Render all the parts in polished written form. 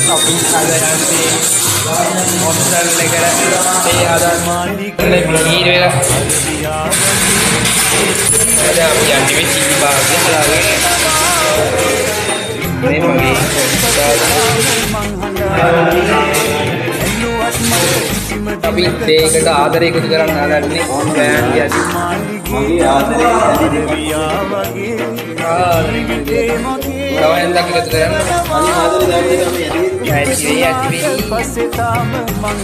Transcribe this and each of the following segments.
අපි අද යන්නේ හොස්ටල් එකට ඒ හදන්න බීර් එක. අද අපි යන්නේ මේ චිලි බාර්ගේ හදාගෙන. මේ මගේ අපි දෙයකට ආදරය එකතු කරන්න හදන්නේ බෑන්ඩ් එක. මගේ ආදරේ තවයෙන් දක්ක එකතු කරන්න. මගේ ආදරේ දැවෙන්නේ තමයි ඇති පස්සේ තාම මං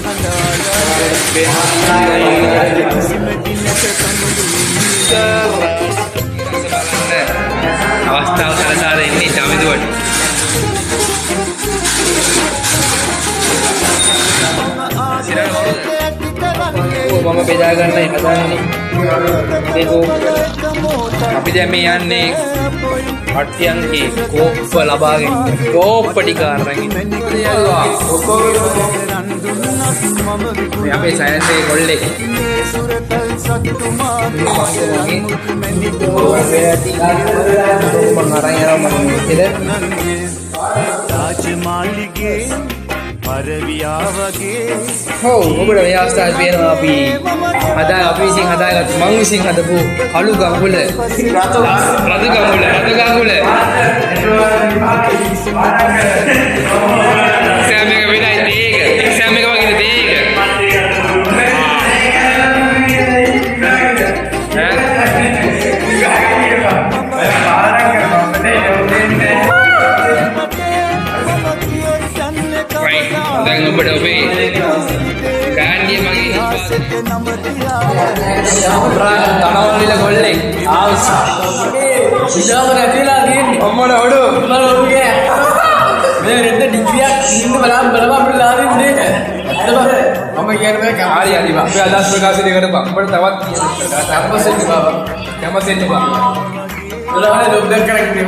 අවස්ථාව සලසා දෙන්නේ චමිදුවට. මම බෙදා ගන්නයි හදන්නේ. අපි දැන් මේ යන්නේ අට්ටියන්ගේ කෝප්ප ලබාගෙන කෝප්ප ටික අරගෙන මේ අපේ සයන්ස් එකේ කොල්ලෙක් ඔව් ඔබට මේ අවස්ථාවේ පේනවා අපි විසින් හදාගත්තු මං විසින් හදපු කළු ගඟුල රතු ගඟුල සෑම එක වෙනයි තේක සෑම එක වගේ තේක දැන් ඔබට ඔබේ ගාන්ඩිය මගේ තනවල්ලිල කොල්ලෙක් ආවස් විලාව නැතිලා තියෙන්නේ අම්මට ඔඩු ඔළුගේ මේ රෙද්ද ඩිග්‍රියක් ඉන්න බලන්න අපිට ලාදින් දෙක ඇත්තම මම කියන්නේ කාරි අදිවා අපි අදහස් ප්‍රකාශනය කරපන් අපිට තවත් කැම්පස් එක බාවා කැම්පස් එක බා ඔයාලා ලොබ් දෙක කරන්නේ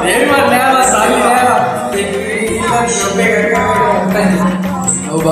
එහෙම නෑ සාලි නෑ ඔබ